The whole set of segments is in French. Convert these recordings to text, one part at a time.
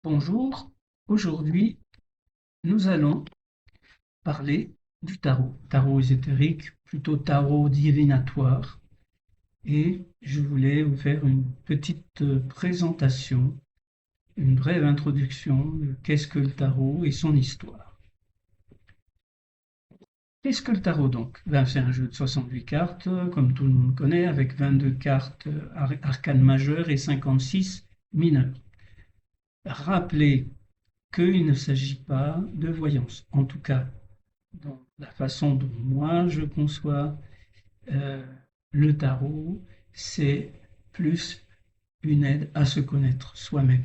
Bonjour, aujourd'hui nous allons parler du tarot ésotérique, plutôt tarot divinatoire, et je voulais vous faire une petite présentation, une brève introduction de qu'est-ce que le tarot et son histoire. Qu'est-ce que le tarot donc? C'est un jeu de 68 cartes, comme tout le monde connaît, avec 22 cartes arcanes majeures et 56 mineures. Rappelez qu'il ne s'agit pas de voyance, en tout cas dans la façon dont moi je conçois euh, le tarot, c'est plus une aide à se connaître soi-même.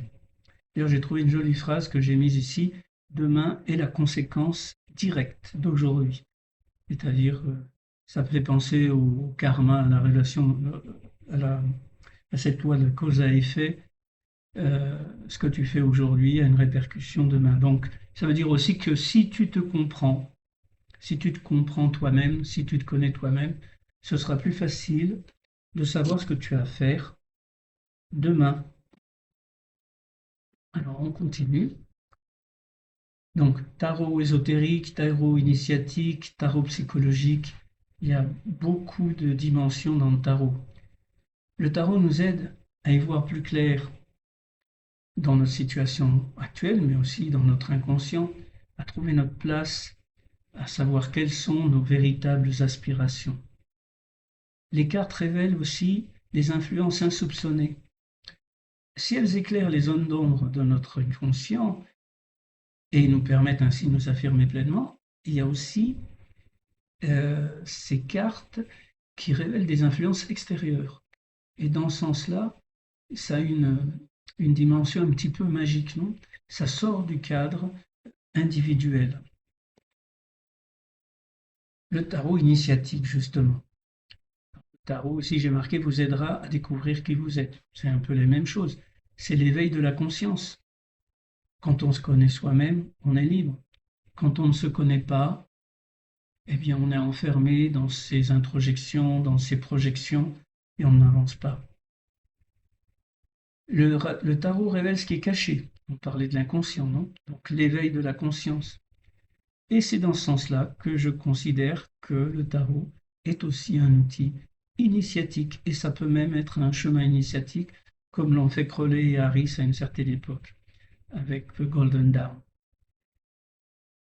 D'ailleurs, j'ai trouvé une jolie phrase que j'ai mise ici: demain est la conséquence directe d'aujourd'hui. C'est-à-dire, ça fait penser au karma, à la relation, à cette loi de cause à effet. Ce que tu fais aujourd'hui a une répercussion demain. Donc, ça veut dire aussi que si tu te comprends, si tu te comprends toi-même, si tu te connais toi-même, ce sera plus facile de savoir ce que tu as à faire demain. Alors, on continue. Donc, tarot ésotérique, tarot initiatique, tarot psychologique, il y a beaucoup de dimensions dans le tarot. Le tarot nous aide à y voir plus clair dans notre situation actuelle, mais aussi dans notre inconscient, à trouver notre place, à savoir quelles sont nos véritables aspirations. Les cartes révèlent aussi des influences insoupçonnées. Si elles éclairent les zones d'ombre de notre inconscient et nous permettent ainsi de nous affirmer pleinement, il y a aussi ces cartes qui révèlent des influences extérieures. Et dans ce sens-là, ça a une dimension un petit peu magique, non? Ça sort du cadre individuel. Le tarot initiatique, justement. Le tarot, aussi j'ai marqué, vous aidera à découvrir qui vous êtes. C'est un peu les mêmes choses. C'est l'éveil de la conscience. Quand on se connaît soi-même, on est libre. Quand on ne se connaît pas, eh bien on est enfermé dans ses introjections, dans ses projections, et on n'avance pas. Le tarot révèle ce qui est caché. On parlait de l'inconscient, non? Donc l'éveil de la conscience. Et c'est dans ce sens-là que je considère que le tarot est aussi un outil initiatique, et ça peut même être un chemin initiatique, comme l'ont fait Crowley et Harris à une certaine époque, avec The Golden Dawn.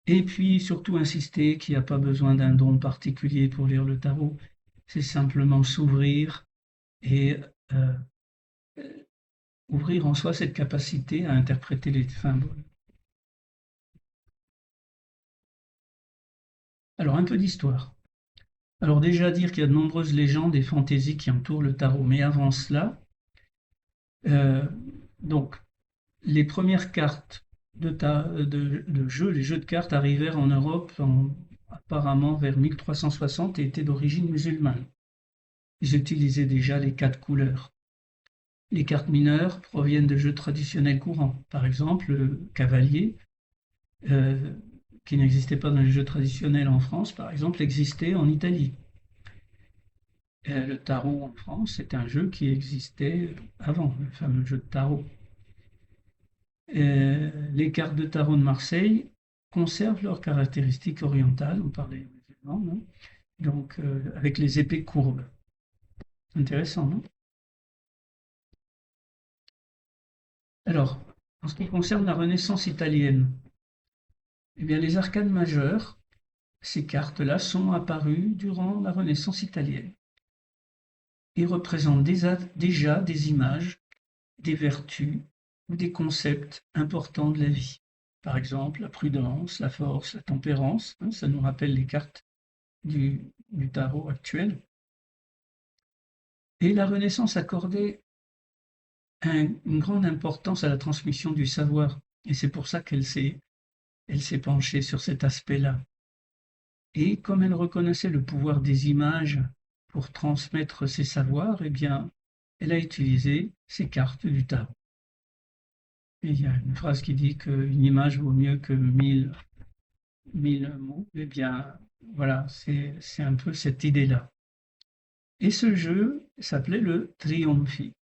Et puis surtout insister qu'il n'y a pas besoin d'un don particulier pour lire le tarot, c'est simplement s'ouvrir et euh, ouvrir en soi cette capacité à interpréter les symboles. Alors un peu d'histoire. Alors déjà dire qu'il y a de nombreuses légendes et fantaisies qui entourent le tarot, mais avant cela, euh, donc les premières cartes de jeux, les jeux de cartes arrivèrent en Europe apparemment vers 1360 et étaient d'origine musulmane. Ils utilisaient déjà les 4 couleurs. Les cartes mineures proviennent de jeux traditionnels courants. Par exemple, le cavalier, euh, qui n'existait pas dans les jeux traditionnels en France, par exemple, existait en Italie. Le tarot en France, c'est un jeu qui existait avant, le fameux jeu de tarot. Les cartes de tarot de Marseille conservent leurs caractéristiques orientales, on parlait musulmans, non? Donc avec les épées courbes. Intéressant, non? Alors, en ce qui concerne la Renaissance italienne, eh bien les arcanes majeures, ces cartes-là, sont apparues durant la Renaissance italienne et représentent déjà des images, des vertus ou des concepts importants de la vie. Par exemple, la prudence, la force, la tempérance, hein, ça nous rappelle les cartes du tarot actuel. Et la Renaissance accordait une grande importance à la transmission du savoir. Et c'est pour ça elle s'est penchée sur cet aspect-là. Et comme elle reconnaissait le pouvoir des images pour transmettre ses savoirs, eh bien, elle a utilisé ces cartes du tarot. Et il y a une phrase qui dit qu'une image vaut mieux que mille mots. Eh bien, voilà, c'est un peu cette idée-là. Et ce jeu s'appelait le Triomphie.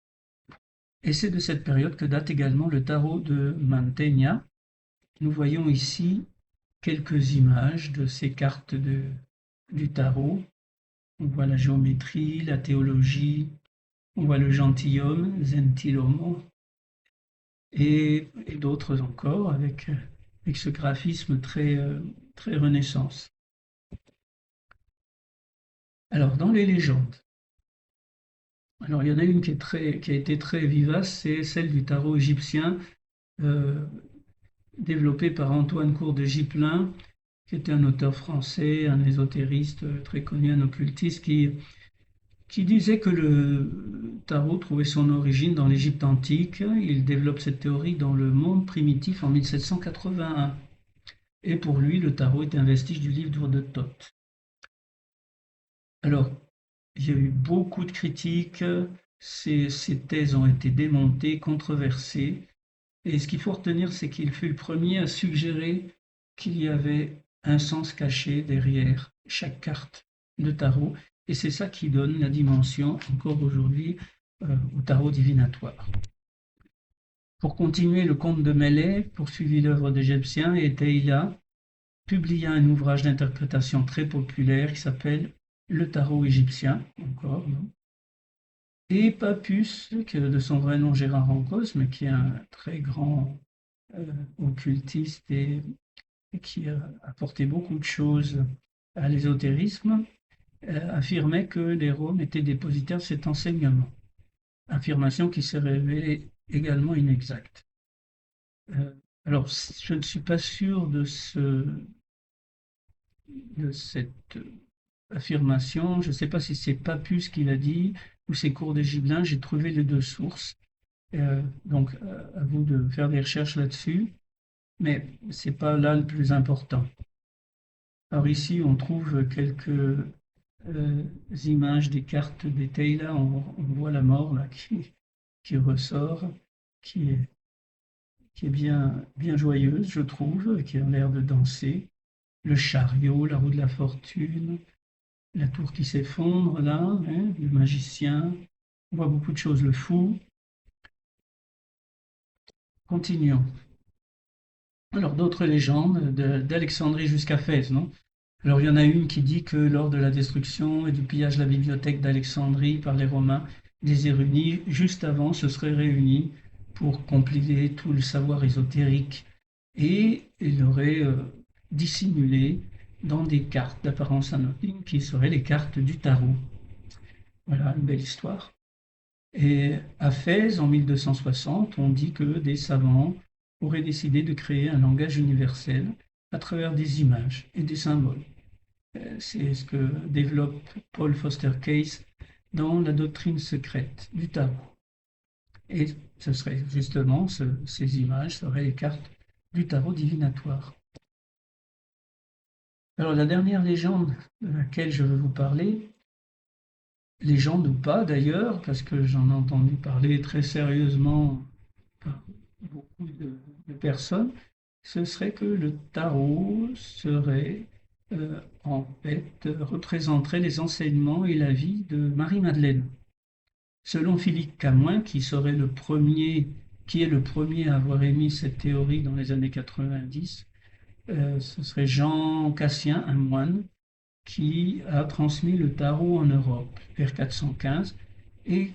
Et c'est de cette période que date également le tarot de Mantegna. Nous voyons ici quelques images de ces cartes du tarot. On voit la géométrie, la théologie, on voit le gentilhomme, Gentilomo, et d'autres encore avec ce graphisme très Renaissance. Alors, dans les légendes, alors il y en a une qui a été très vivace, c'est celle du tarot égyptien, développée par Antoine Court de Gipelin, qui était un auteur français, un ésotériste très connu, un occultiste, qui disait que le tarot trouvait son origine dans l'Égypte antique. Il développe cette théorie dans Le Monde primitif en 1781. Et pour lui, le tarot est un vestige du livre de Thoth. Alors, il y a eu beaucoup de critiques, ces thèses ont été démontées, controversées, et ce qu'il faut retenir, c'est qu'il fut le premier à suggérer qu'il y avait un sens caché derrière chaque carte de tarot, et c'est ça qui donne la dimension, encore aujourd'hui, au tarot divinatoire. Pour continuer, le comte de Mellet poursuivit l'œuvre d'Égyptien et Teila publia un ouvrage d'interprétation très populaire qui s'appelle Le tarot égyptien, encore, non. Et Papus, que de son vrai nom Gérard Ancos, mais qui est un très grand occultiste et qui a apporté beaucoup de choses à l'ésotérisme, affirmait que les Roms étaient dépositaires de cet enseignement. Affirmation qui s'est révélée également inexacte. Alors, je ne suis pas sûr de cette affirmation. Je ne sais pas si c'est Papus qui l'a dit ou c'est Court de Gibelin. J'ai trouvé les deux sources. Donc, à vous de faire des recherches là-dessus. Mais ce n'est pas là le plus important. Alors ici, on trouve quelques images des cartes des Teila. On voit la mort là, qui ressort, qui est bien joyeuse, je trouve, qui a l'air de danser. Le chariot, la roue de la fortune, la tour qui s'effondre là, hein, le magicien. On voit beaucoup de choses, le fou. Continuons. Alors d'autres légendes, d'Alexandrie jusqu'à Fès, non? Alors il y en a une qui dit que lors de la destruction et du pillage de la bibliothèque d'Alexandrie par les Romains, des érudits, juste avant, se seraient réunis pour compiler tout le savoir ésotérique et ils l'auraient dissimulé dans des cartes d'apparence anonyme qui seraient les cartes du tarot. Voilà une belle histoire. Et à Fès, en 1260, on dit que des savants auraient décidé de créer un langage universel à travers des images et des symboles. C'est ce que développe Paul Foster Case dans La doctrine secrète du tarot. Et ce serait justement, ces images seraient les cartes du tarot divinatoire. Alors la dernière légende de laquelle je veux vous parler, légende ou pas d'ailleurs, parce que j'en ai entendu parler très sérieusement par beaucoup de personnes, ce serait que le tarot serait en fait représenterait les enseignements et la vie de Marie-Madeleine. Selon Philippe Camoin, qui est le premier à avoir émis cette théorie dans les années 90, ce serait Jean Cassien, un moine, qui a transmis le tarot en Europe vers 415 et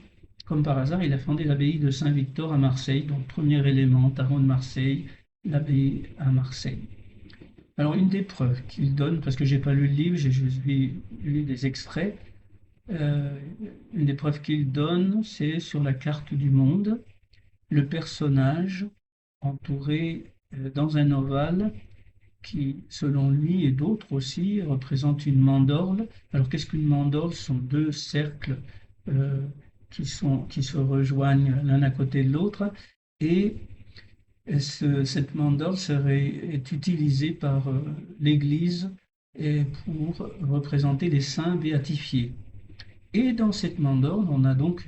comme par hasard, il a fondé l'abbaye de Saint-Victor à Marseille, donc premier élément, tarot de Marseille, l'abbaye à Marseille. Alors une des preuves qu'il donne, parce que j'ai pas lu le livre, j'ai juste lu des extraits, une des preuves qu'il donne, c'est sur la carte du monde, le personnage entouré dans un ovale qui, selon lui et d'autres aussi, représente une mandorle. Alors qu'est-ce qu'une mandorle? Ce sont deux cercles qui se rejoignent l'un à côté de l'autre et cette mandorle est utilisée par l'Église pour représenter les saints béatifiés. Et dans cette mandorle, on a donc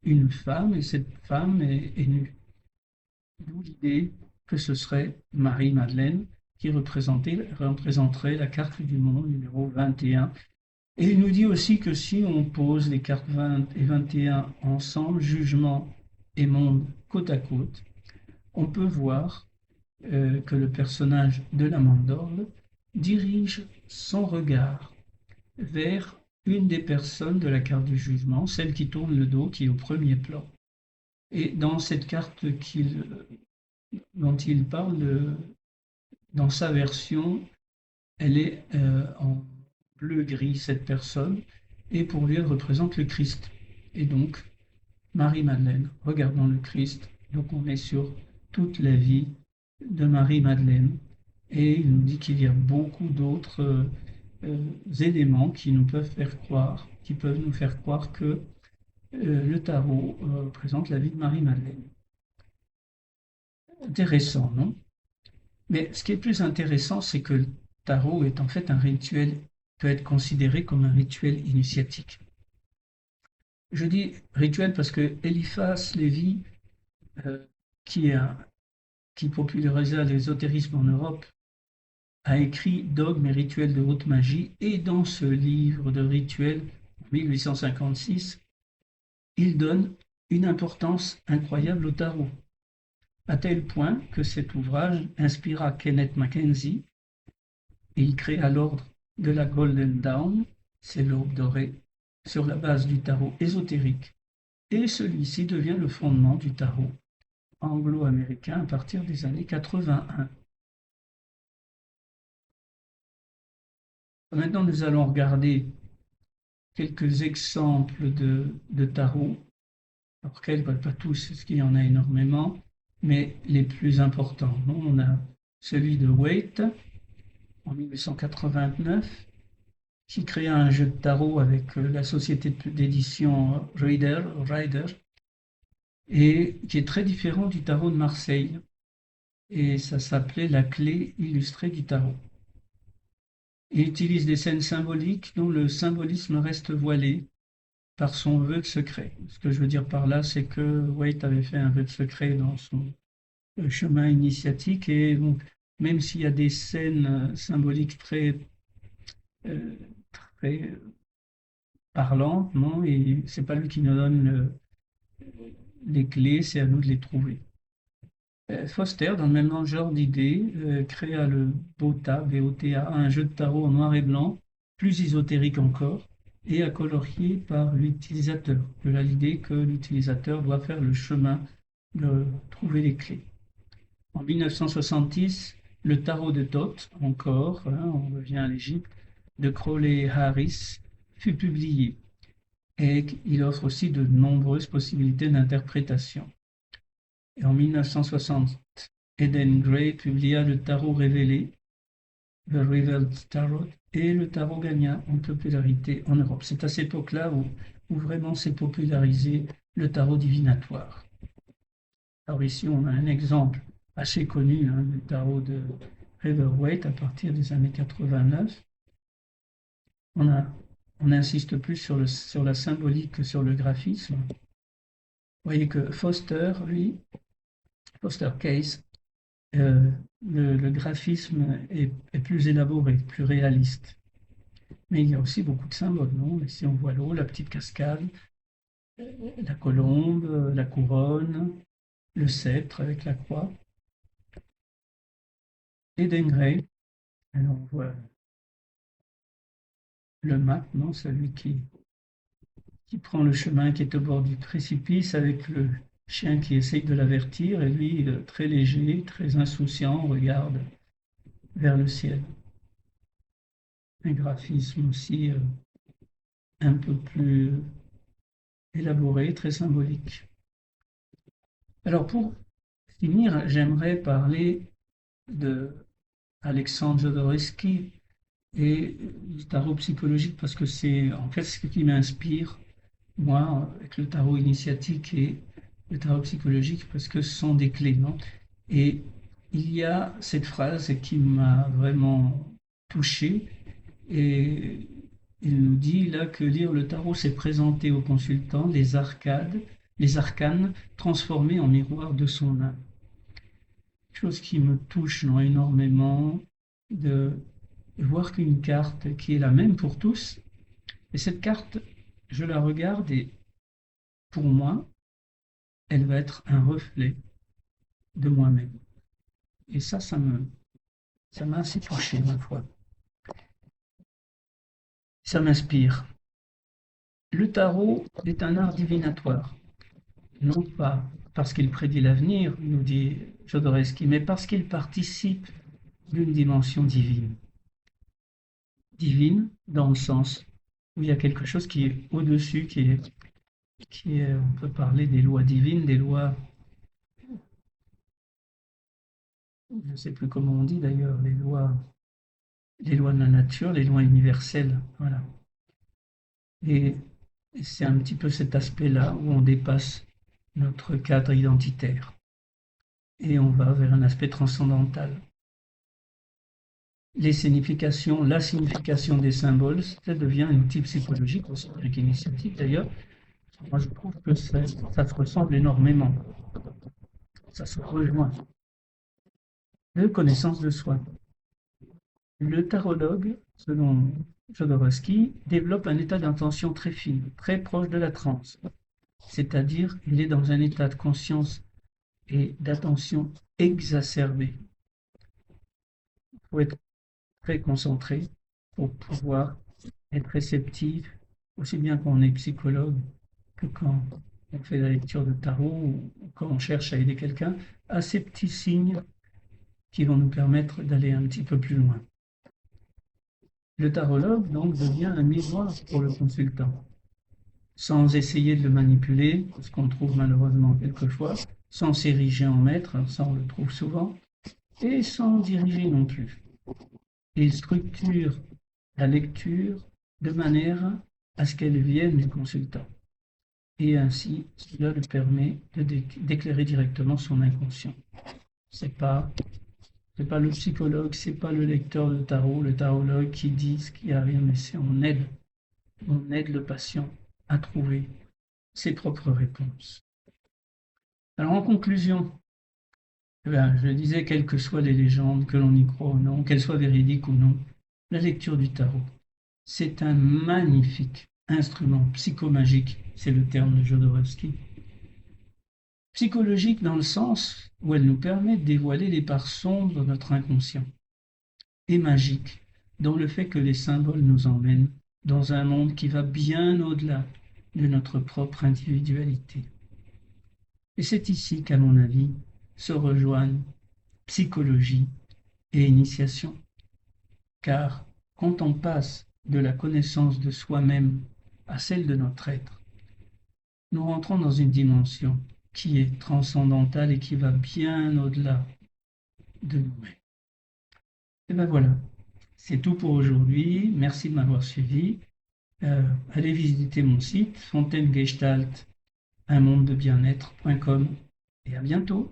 une femme, et cette femme est nue. D'où l'idée que ce serait Marie-Madeleine qui représenterait la carte du monde numéro 21. Et il nous dit aussi que si on pose les cartes 20 et 21 ensemble, jugement et monde côte à côte, on peut voir que le personnage de la mandorle dirige son regard vers une des personnes de la carte du jugement, celle qui tourne le dos, qui est au premier plan. Et dans cette carte dont il parle, dans sa version, elle est en bleu-gris, cette personne, et pour lui, elle représente le Christ. Et donc, Marie-Madeleine, regardant le Christ. Donc, on est sur toute la vie de Marie-Madeleine. Et il nous dit qu'il y a beaucoup d'autres éléments qui nous peuvent faire croire, qui peuvent nous faire croire que le tarot représente la vie de Marie-Madeleine. Intéressant, non? Mais ce qui est plus intéressant, c'est que le tarot est en fait un rituel, peut être considéré comme un rituel initiatique. Je dis rituel parce que Eliphas Lévy, euh, qui, qui popularisa l'ésotérisme en Europe, a écrit Dogmes et rituels de haute magie, et dans ce livre de rituels, en 1856, il donne une importance incroyable au tarot, à tel point que cet ouvrage inspira Kenneth Mackenzie, et il créa l'ordre de la Golden Dawn, c'est l'aube dorée, sur la base du tarot ésotérique, et celui-ci devient le fondement du tarot anglo-américain à partir des années 81. Maintenant, nous allons regarder quelques exemples de tarot. Alors, pas tous, parce qu'il y en a énormément, mais les plus importants. On a celui de Waite en 1889, qui créa un jeu de tarot avec la société d'édition Rider, et qui est très différent du tarot de Marseille. Et ça s'appelait la clé illustrée du tarot. Il utilise des scènes symboliques dont le symbolisme reste voilé par son vœu de secret. Ce que je veux dire par là, c'est que Waite avait fait un vœu de secret dans son chemin initiatique, et donc, même s'il y a des scènes symboliques très, très parlantes, non, et c'est pas lui qui nous donne les clés, c'est à nous de les trouver. Foster, dans le même genre d'idée, créa le BOTA, BOTA, un jeu de tarot en noir et blanc, plus ésotérique encore, et à colorier par l'utilisateur. De là l'idée que l'utilisateur doit faire le chemin de trouver les clés. En 1970, le tarot de Thoth, encore, on revient à l'Égypte, de Crowley Harris, fut publié, et il offre aussi de nombreuses possibilités d'interprétation. Et en 1960, Eden Gray publia le tarot révélé, The Revealed Tarot, et le tarot gagna en popularité en Europe. C'est à cette époque-là où vraiment s'est popularisé le tarot divinatoire. Alors ici, on a un exemple assez connu du tarot de Rider-Waite à partir des années 89. On insiste plus sur la symbolique que sur le graphisme. Vous voyez que Foster Case, le graphisme est plus élaboré, plus réaliste. Mais il y a aussi beaucoup de symboles, non? Ici, on voit l'eau, la petite cascade, la colombe, la couronne, le sceptre avec la croix. Eden Gray, alors on voit le mat, non? Celui qui prend le chemin, qui est au bord du précipice avec le chien qui essaye de l'avertir, et lui, très léger, très insouciant, regarde vers le ciel. Un graphisme aussi un peu plus élaboré, très symbolique. Alors pour finir, j'aimerais parler de Alexandre Jodorowsky et du tarot psychologique, parce que c'est en fait ce qui m'inspire, moi, avec le tarot initiatique et le tarot psychologique, parce que ce sont des clés, non? Et il y a cette phrase qui m'a vraiment touché, et il nous dit là que lire le tarot, c'est présenter au consultant les arcanes transformées en miroir de son âme. Chose qui me touche non, énormément, de voir qu'une carte qui est la même pour tous, et cette carte, je la regarde et pour moi, elle va être un reflet de moi-même. Et ça m'a assez touché, ma foi. Ça m'inspire. Le tarot est un art divinatoire, non pas parce qu'il prédit l'avenir, nous dit Jodorowsky, mais parce qu'il participe d'une dimension divine. Divine dans le sens où il y a quelque chose qui est au-dessus, on peut parler des lois divines, des lois, je ne sais plus comment on dit d'ailleurs, les lois de la nature, les lois universelles, voilà. Et c'est un petit peu cet aspect-là où on dépasse notre cadre identitaire et on va vers un aspect transcendantal. La signification des symboles, ça devient un outil psychologique aussi bien qu'initiatique d'ailleurs. Moi, je trouve que ça se ressemble énormément. Ça se rejoint. De connaissance de soi. Le tarologue, selon Jodorowsky, développe un état d'intention très fine, très proche de la transe. C'est-à-dire, il est dans un état de conscience et d'attention exacerbé. Il faut être très concentré pour pouvoir être réceptif, aussi bien quand on est psychologue que quand on fait la lecture de tarot ou quand on cherche à aider quelqu'un, à ces petits signes qui vont nous permettre d'aller un petit peu plus loin. Le tarologue donc devient un miroir pour le consultant, sans essayer de le manipuler, ce qu'on trouve malheureusement quelquefois, sans s'ériger en maître, ça on le trouve souvent, et sans diriger non plus. Il structure la lecture de manière à ce qu'elle vienne du consultant. Et ainsi, cela lui permet d'éclairer directement son inconscient. C'est pas le psychologue, c'est pas le lecteur de tarot, le tarologue qui dit ce qui arrive, mais c'est on aide le patient à trouver ses propres réponses. Alors en conclusion, je disais, quelles que soient les légendes, que l'on y croit ou non, qu'elles soient véridiques ou non, la lecture du tarot, c'est un magnifique instrument psychomagique, c'est le terme de Jodorowsky. Psychologique dans le sens où elle nous permet de dévoiler les parts sombres de notre inconscient. Et magique dans le fait que les symboles nous emmènent dans un monde qui va bien au-delà de notre propre individualité. Et c'est ici qu'à mon avis se rejoignent psychologie et initiation. Car quand on passe de la connaissance de soi-même à celle de notre être, nous rentrons dans une dimension qui est transcendantale et qui va bien au-delà de nous-mêmes. Et ben voilà, c'est tout pour aujourd'hui. Merci de m'avoir suivi. Allez visiter mon site fontainegestalt, unmondedebienêtre.com et à bientôt.